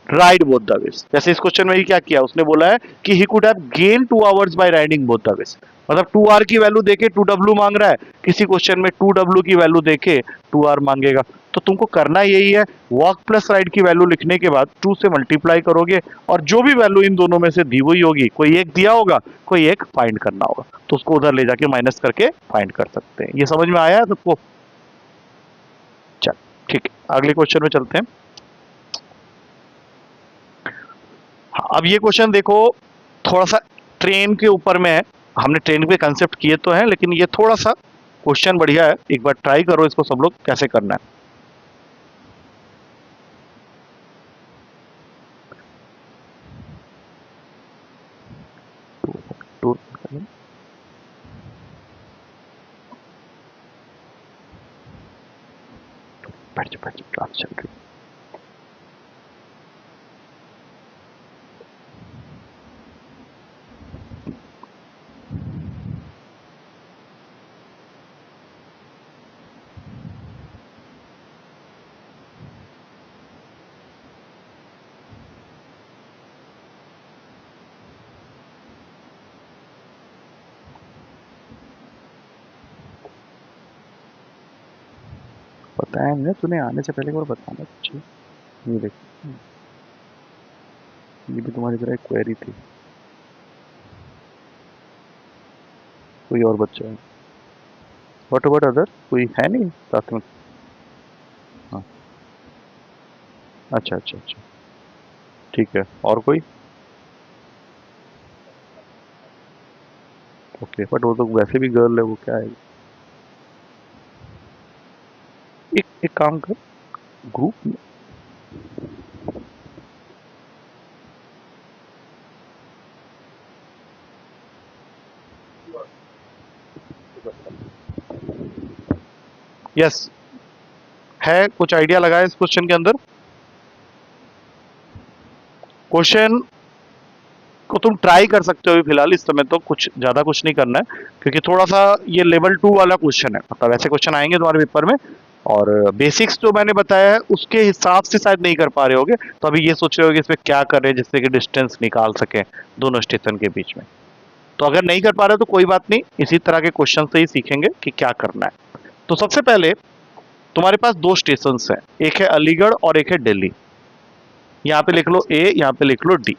ride both the veg. जैसे इस क्वेश्चन में ही क्या किया, उसने बोला है कि he could have gain 2 hours bye riding both the ways, मतलब 2r की वैल्यू देके 2w मांग रहा है, किसी क्वेश्चन में 2w की वैल्यू देके 2r मांगेगा। तो तुमको करना यही है, वॉक प्लस राइड की वैल्यू लिखने के बाद 2 से मल्टीप्लाई करोगे, और जो भी वैल्यू इन दोनों में से दी हुई होगी, कोई एक दिया होगा, कोई एक फाइंड करना होगा, तो उसको उधर ले जाके माइनस करके फाइंड कर सकते हैं। ये समझ में आया है सबको? चल ठीक है, अगले क्वेश्चन में चलते हैं। हाँ, अब ये क्वेश्चन देखो, थोड़ा सा ट्रेन के ऊपर में है। हमने ट्रेन पे कंसेप्ट किए तो हैं, लेकिन ये थोड़ा सा क्वेश्चन बढ़िया है, एक बार ट्राई करो इसको सब लोग कैसे करना है। तो बैठ जाओ, क्लास चल रही है। बताया नहीं तूने, आने से पहले एक बार बताना चाहिए। ये देख, ये भी तुम्हारी तरह एक क्वेरी थी, कोई और बच्चा है? व्हाट अबाउट अदर, कोई है नहीं साथ में? हाँ, अच्छा अच्छा अच्छा, ठीक है, और कोई? ओके, बट वो तो वैसे भी गर्ल है, वो क्या है? एक एक काम कर, ग्रुप में यस है, कुछ आइडिया लगाया इस क्वेश्चन के अंदर? क्वेश्चन को तुम ट्राई कर सकते हो अभी फिलहाल, इस समय तो कुछ ज्यादा कुछ नहीं करना है, क्योंकि थोड़ा सा ये लेवल 2 वाला क्वेश्चन है, मतलब ऐसे क्वेश्चन आएंगे तुम्हारे पेपर में, और बेसिक्स जो मैंने बताया है उसके हिसाब से शायद नहीं कर पा रहे होगे, तो अभी ये सोच रहे होगे इसमें क्या करें जिससे कि डिस्टेंस निकाल सके दोनों स्टेशन के बीच में। तो अगर नहीं कर पा रहे हो तो कोई बात नहीं, इसी तरह के क्वेश्चन से ही सीखेंगे कि क्या करना है। तो सबसे पहले तुम्हारे पास दो स्टेशन हैं, एक है अलीगढ़ और एक है दिल्ली। यहाँ पे लिख लो ए, यहाँ पे लिख लो डी।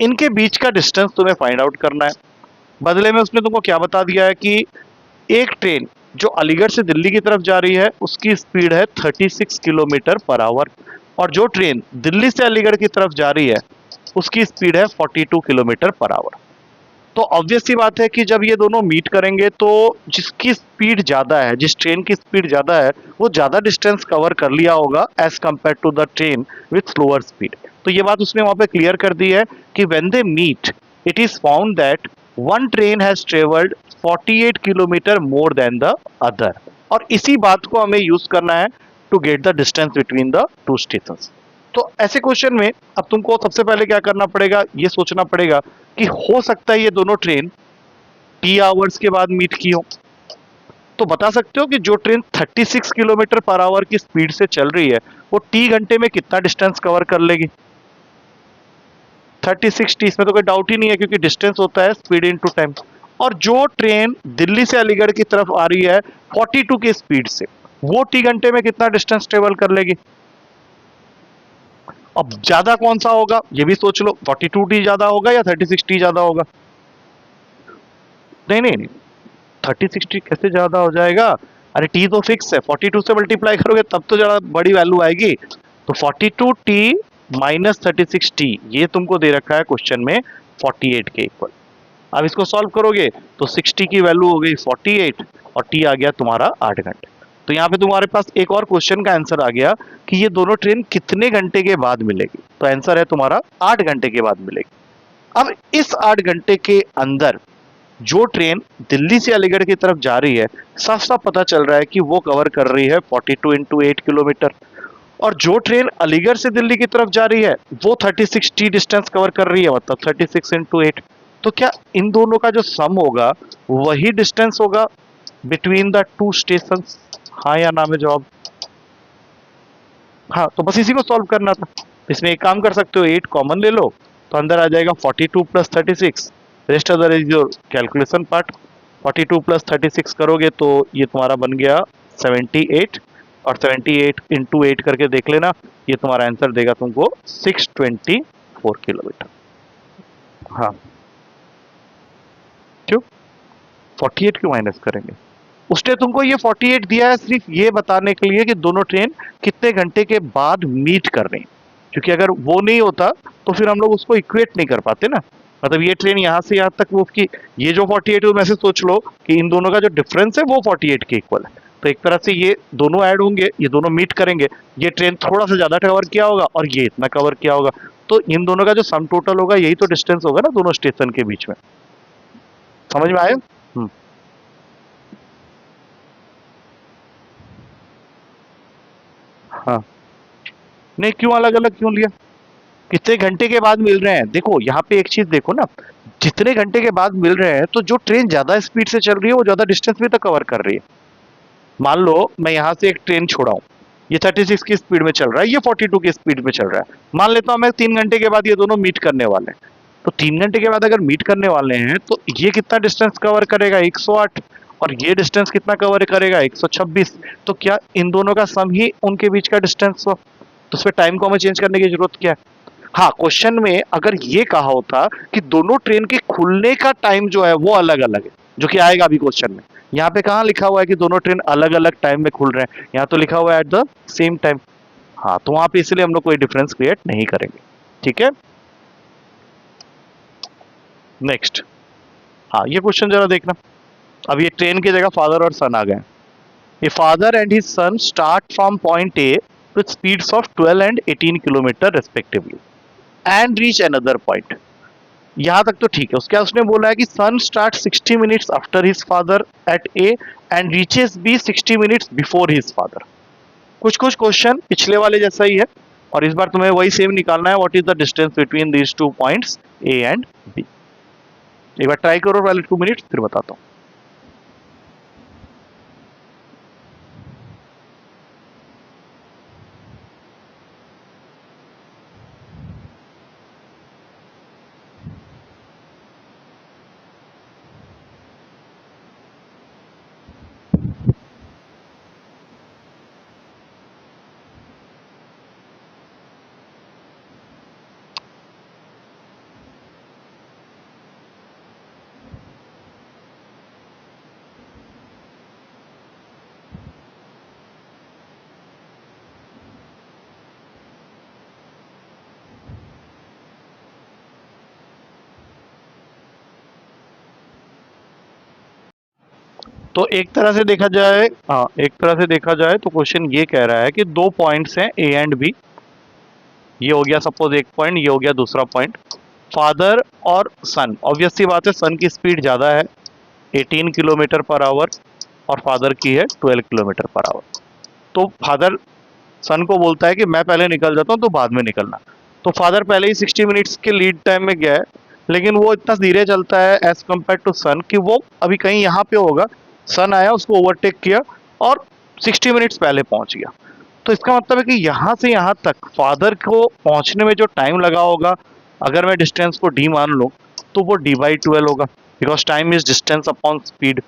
इनके बीच का डिस्टेंस तुम्हें फाइंड आउट करना है। बदले में उसने तुमको क्या बता दिया है कि एक ट्रेन जो अलीगढ़ से दिल्ली की तरफ जा रही है उसकी स्पीड है 36 किलोमीटर पर आवर, और जो ट्रेन दिल्ली से अलीगढ़ की तरफ जा रही है उसकी स्पीड है 42 किलोमीटर पर आवर। तो ऑब्वियस सी बात है कि जब ये दोनों मीट करेंगे तो जिसकी स्पीड ज्यादा है, जिस ट्रेन की स्पीड ज्यादा है, वो ज्यादा डिस्टेंस कवर कर लिया होगा as compare to the train with slower speed. तो ये बात उसने वहां पे क्लियर कर दी है कि when they meet it is found that one train has travelled 48 kilometre more than the other, और इसी बात को हमें यूज करना है to get the distance between the two stations. तो ऐसे क्वेश्चन में अब तुमको सबसे पहले क्या करना पड़ेगा, ये सोचना पड़ेगा कि हो सकता है ये दोनों ट्रेन टी आवर्स के बाद मीट की हो। तो बता सकते हो कि जो ट्रेन 36 किलोमीटर पर आवर की स्पीड से चल रही है वो टी घंटे में कितना डिस्टेंस कवर कर लेगी? 36 टी, इसमें तो कोई डाउट ही नहीं है, क्योंकि डिस्टेंस होता है स्पीड इनटू टाइम। और जो ट्रेन दिल्ली से अलीगढ़ की तरफ आ रही है 42 की स्पीड से, वो टी घंटे में कितना डिस्टेंस ट्रेवल कर लेगी। अब ज्यादा कौन सा होगा ये भी सोच लो, 42t ज्यादा होगा या 36t ज्यादा होगा। नहीं नहीं नहीं, 36t कैसे ज्यादा हो जाएगा। अरे टी तो फिक्स है, 42 से मल्टीप्लाई करोगे तब तो ज्यादा बड़ी वैल्यू आएगी। तो 42t माइनस 36t ये तुमको दे रखा है क्वेश्चन में 48 के इक्वल। अब इसको सॉल्व करोगे तो 60 की वैल्यू हो गई 48 और टी आ गया तुम्हारा 8 घंटे। तो यहाँ पे तुम्हारे पास एक और क्वेश्चन का आंसर आ गया कि ये दोनों ट्रेन कितने घंटे के बाद मिलेगी। तो आंसर है तुम्हारा 8 घंटे के बाद मिलेगी। अब इस 8 घंटे के अंदर जो ट्रेन दिल्ली से अलीगढ़ की तरफ जा रही है, साफ साफ पता चल रहा है कि वो कवर कर रही है 42 इंटू 8 किलोमीटर, और जो ट्रेन अलीगढ़ से दिल्ली की तरफ जा रही है वो 36t डिस्टेंस कवर कर रही है, मतलब 36 इंटू 8। तो क्या इन दोनों का जो सम होगा वही डिस्टेंस होगा बिटवीन द टू स्टेशन। हाँ या ना में जवाब। हाँ तो बस इसी को सॉल्व करना था। इसमें एक काम कर सकते हो, 8 कॉमन ले लो तो अंदर आ जाएगा 42 plus 36। Rest other is your calculation part. 42 plus 36 करोगे तो ये तुम्हारा बन गया 78, और 78 इंटू 8 करके देख लेना, ये तुम्हारा आंसर देगा तुमको 624 किलोमीटर। हाँ क्यों 48 क्यों माइनस करेंगे, उसने तुमको ये 48 दिया है सिर्फ ये बताने के लिए कि दोनों ट्रेन कितने घंटे के बाद मीट कर रही हैं। क्योंकि अगर वो नहीं होता तो फिर हम लोग उसको इक्वेट नहीं कर पाते ना। मतलब ये ट्रेन यहाँ से यहाँ तक वो उसकी ये जो 48 है, में से सोच लो कि इन दोनों का जो डिफरेंस है वो 48 के इक्वल है। तो एक तरह से ये दोनों ऐड होंगे, ये दोनों मीट करेंगे, ये ट्रेन थोड़ा सा ज्यादा कवर किया होगा और ये इतना कवर किया होगा, तो इन दोनों का जो सम टोटल होगा यही तो डिस्टेंस होगा ना दोनों स्टेशन के बीच में। समझ में आया। हाँ नहीं क्यों अलग अलग क्यों लिया, कितने घंटे के बाद मिल रहे हैं। देखो यहाँ पे एक चीज देखो ना, जितने घंटे के बाद मिल रहे हैं तो जो ट्रेन ज्यादा स्पीड से चल रही है वो ज्यादा डिस्टेंस भी तो कवर कर रही है। मान लो मैं यहाँ से एक ट्रेन छोड़ा हूँ, ये 36 की स्पीड में चल रहा है, ये 42 की स्पीड में चल रहा है। मान लेता हूँ मैं 3 घंटे के बाद ये दोनों मीट करने वाले हैं, तो 3 घंटे के बाद अगर मीट करने वाले हैं तो ये कितना डिस्टेंस कवर करेगा 108, और ये डिस्टेंस कितना कवर करेगा 126। तो क्या इन दोनों का सम ही उनके बीच का डिस्टेंस हो, तो उसमें टाइम को हमें चेंज करने की जरूरत क्या है। हाँ क्वेश्चन में अगर ये कहा होता कि दोनों ट्रेन के खुलने का टाइम जो है वो अलग अलग है, जो कि आएगा अभी क्वेश्चन में। यहाँ पे कहाँ लिखा हुआ है कि दोनों ट्रेन अलग अलग टाइम में खुल रहे हैं, यहाँ तो लिखा हुआ है एट द सेम टाइम। हाँ तो वहां पे इसलिए हम लोग कोई डिफरेंस क्रिएट नहीं करेंगे। ठीक है नेक्स्ट। हाँ ये क्वेश्चन जरा देखना। अब ये ट्रेन की जगह फादर और सन आ गए। A father and his son start from point A with speeds of 12 and 18 kilometre respectively and reach another point. यहां तक तो ठीक है। उसके बाद उसने बोला है कि son start 60 minutes after his father at A and reaches B 60 minutes before his father. कुछ कुछ क्वेश्चन पिछले वाले जैसा ही है, और इस बार तुम्हें वही सेम निकालना है, what is the distance between these two points A and B. एक बार ट्राई करो पहले 2 मिनट्स, फिर बताता हूँ। तो एक तरह से देखा जाए, हाँ एक तरह से देखा जाए तो क्वेश्चन ये कह रहा है कि दो पॉइंट्स हैं ए एंड बी। ये हो गया सपोज एक पॉइंट, ये हो गया दूसरा पॉइंट। फादर और सन, ऑब्वियस सी बात है सन की स्पीड ज़्यादा है 18 किलोमीटर पर आवर, और फादर की है 12 किलोमीटर पर आवर। तो फादर सन को बोलता है कि मैं पहले निकल जाता हूँ तो बाद में निकलना। तो फादर पहले ही 60 मिनट्स के लीड टाइम में गया है, लेकिन वो इतना धीरे चलता है एज कम्पेयर टू सन कि वो अभी कहीं यहाँ पे होगा, सन आया उसको ओवरटेक किया और 60 मिनट्स पहले पहुंच गया। तो इसका मतलब है कि यहाँ से यहाँ तक फादर को पहुंचने में जो टाइम लगा होगा, अगर मैं डिस्टेंस को डी मान लूँ तो वो डी बाई 12 होगा, because time is distance upon speed.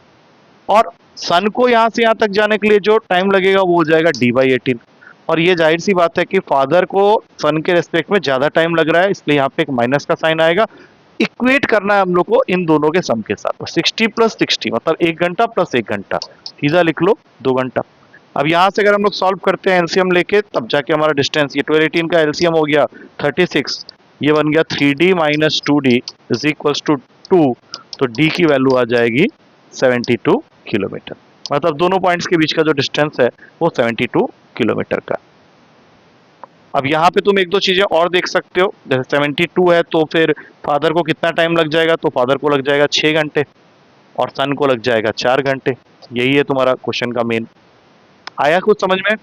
और सन को यहाँ से यहाँ तक जाने के लिए जो टाइम लगेगा वो हो जाएगा d/18। और ये जाहिर सी बात है कि फादर को सन के रेस्पेक्ट में ज्यादा टाइम लग रहा है, इसलिए यहाँ पे एक माइनस का साइन आएगा। इक्वेट करना है हम लोग को इन दोनों के सम के साथ, 60 + 60 मतलब 1 घंटा + 1 घंटा, सीधा लिख लो 2 घंटा। अब यहाँ से अगर हम लोग सॉल्व करते हैं एलसीएम लेके, तब जाके हमारा डिस्टेंस, ये 1218 का एलसीएम हो गया 36, ये बन गया 3d - 2d = 2, तो d की वैल्यू आ जाएगी 72 किलोमीटर। मतलब दोनों पॉइंट्स के बीच का जो डिस्टेंस है वो 72 किलोमीटर का। अब यहाँ पे तुम एक दो चीजें और देख सकते हो, जैसे 72 है तो फिर फादर को कितना टाइम लग जाएगा, तो फादर को लग जाएगा 6 घंटे और सन को लग जाएगा 4 घंटे। यही है तुम्हारा क्वेश्चन का मेन। आया कुछ समझ में?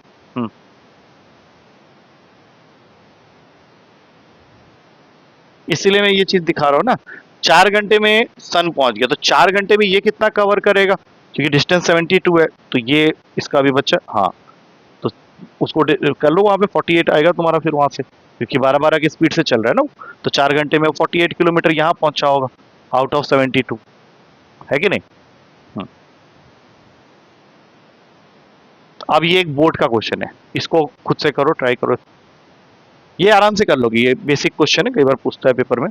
इसीलिए मैं ये चीज दिखा रहा हूँ ना, 4 घंटे में सन पहुंच गया, तो 4 घंटे में ये कितना कवर करेगा, क्योंकि डिस्टेंस 72 है, तो ये इसका भी बच्चा, हाँ तो उसको कर लो, वहां पे 48 आएगा तुम्हारा फिर वहां से, क्योंकि 12-12 की स्पीड से चल रहा है ना, तो 4 घंटे में 48 किलोमीटर यहाँ पहुंचा होगा आउट ऑफ 72, है कि नहीं? अब ये एक बोर्ड का क्वेश्चन है, इसको खुद से करो, ट्राई करो, ये आराम से कर लोगे, ये बेसिक क्वेश्चन है, कई बार पूछता है पेपर में।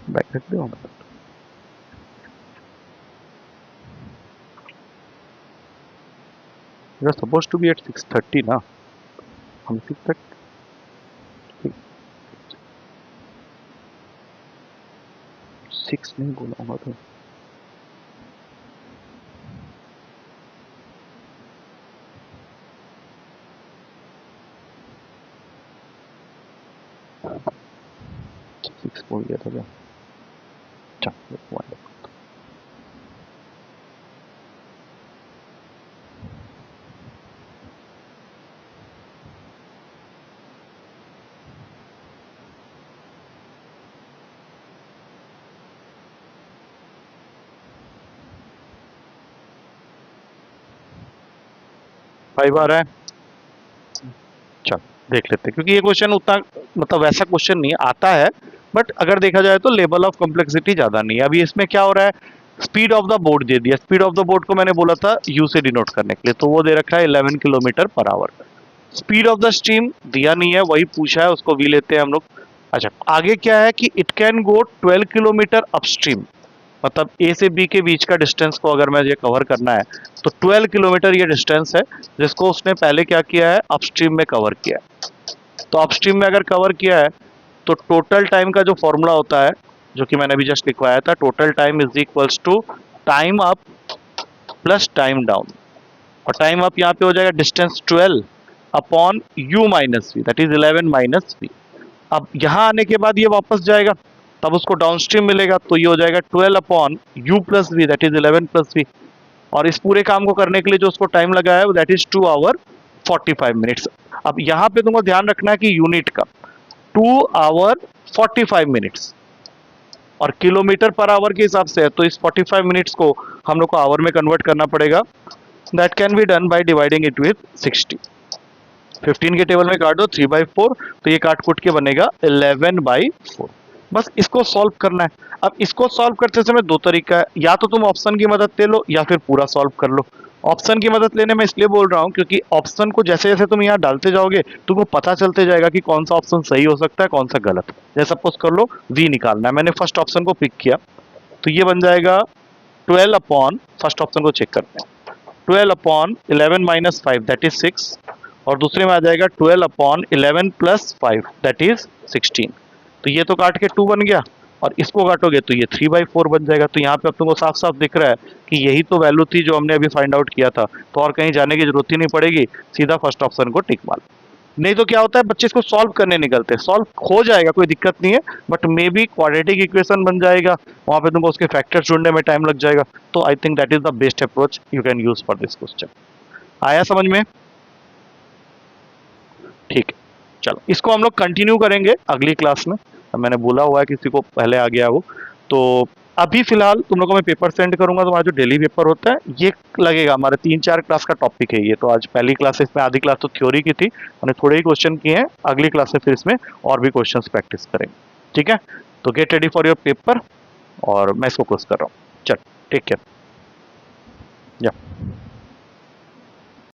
बैक रख दो। You are supposed to be at 6:30 ना, हम 6:30, 6 नहीं बोला होगा तो। बोल गया था क्या? चलो 5 आ रहा है, चल देख लेते हैं, क्योंकि ये क्वेश्चन उतना मतलब वैसा क्वेश्चन नहीं आता है, बट अगर देखा जाए तो लेवल ऑफ कॉम्प्लेक्सिटी ज्यादा नहीं है। अभी इसमें क्या हो रहा है, स्पीड ऑफ द बोट दे दिया, स्पीड ऑफ द बोट को मैंने बोला था यू से डिनोट करने के लिए, तो वो दे रखा है 11 किलोमीटर/आवर। स्पीड ऑफ द स्ट्रीम दिया नहीं है, वही पूछा है, उसको वी लेते हैं हम लोग। अच्छा, आगे क्या है कि it can go 12 kilometre upstream, मतलब ए से बी के बीच का डिस्टेंस को अगर मैं ये कवर करना है तो 12 किलोमीटर ये डिस्टेंस है, जिसको उसने पहले क्या किया है, अपस्ट्रीम में कवर किया है। तो अपस्ट्रीम में अगर कवर किया है तो टोटल टाइम का जो फॉर्मूला होता है, जो कि मैंने अभी जस्ट लिखवाया था, total time = time up plus time down. और टाइम अप यहाँ पे हो जाएगा distance 12 upon u - v, that is 11 - v। अब यहाँ आने के बाद ये वापस जाएगा, तब उसको डाउनस्ट्रीम मिलेगा, तो ये हो जाएगा 12 upon u + v, that is 11 + v। और इस पूरे काम को करने के लिए जो उसको टाइम लगा है दैट इज 2 आवर 45 मिनट्स। अब यहाँ पे तुमको ध्यान रखना है कि यूनिट का 2 आवर 45 मिनट्स और किलोमीटर/आवर के हिसाब से है, तो इस 45 मिनट्स को हम लोग को आवर में कन्वर्ट करना पड़ेगा। That can be done by dividing it with 60। 15 के टेबल में काट दो 3/4, तो ये काट कुट के बनेगा 11/4। बस इसको सॉल्व करना है। अब इसको सॉल्व करते समय दो तरीका है, या तो तुम ऑप्शन की मदद ले लो या फिर पूरा सॉल्व कर लो। ऑप्शन की मदद लेने में इसलिए बोल रहा हूँ क्योंकि ऑप्शन को जैसे जैसे तुम यहाँ डालते जाओगे तुमको पता चलते जाएगा कि कौन सा ऑप्शन सही हो सकता है, कौन सा गलत। जैसे सपोज कर लो वी निकालना है, मैंने फर्स्ट ऑप्शन को पिक किया, तो ये बन जाएगा 12 अपॉन, फर्स्ट ऑप्शन को चेक करते हैं, 12 अपॉन 11 - 5 दैट इज 6, और दूसरे में आ जाएगा 12 अपॉन 11 + 5 दैट इज 16। तो ये तो काट के 2 बन गया, और इसको काटोगे तो ये 3/4 बन जाएगा। तो यहाँ पे अब तुमको साफ साफ दिख रहा है कि यही तो वैल्यू थी जो हमने अभी फाइंड आउट किया था, तो और कहीं जाने की जरूरत ही नहीं पड़ेगी, सीधा फर्स्ट ऑप्शन को टिक मार। नहीं तो क्या होता है, बच्चे इसको सॉल्व करने निकलते हैं, सॉल्व हो जाएगा कोई दिक्कत नहीं है, but may be quadratic equation बन जाएगा, वहां पे तुमको उसके फैक्टर्स ढूंढने में टाइम लग जाएगा। तो I think that is the best approach you can use for this question. आया समझ में? ठीक है, चलो इसको हम लोग कंटिन्यू करेंगे अगली क्लास में। मैंने बोला हुआ है किसी को पहले आ गया वो, तो अभी फिलहाल तुम लोगों को मैं पेपर सेंड करूंगा। तुम्हारा जो डेली पेपर होता है ये लगेगा, हमारे 3-4 क्लास का टॉपिक है ये। तो आज पहली क्लास इसमें आधी क्लास तो थ्योरी की थी, मैंने थोड़े ही क्वेश्चन किए हैं, अगली क्लास में फिर इसमें और भी क्वेश्चंस प्रैक्टिस करेंगे। ठीक है, तो get ready for your paper, और मैं इसको क्लोज कर रहा हूँ। चल टेक केयर। या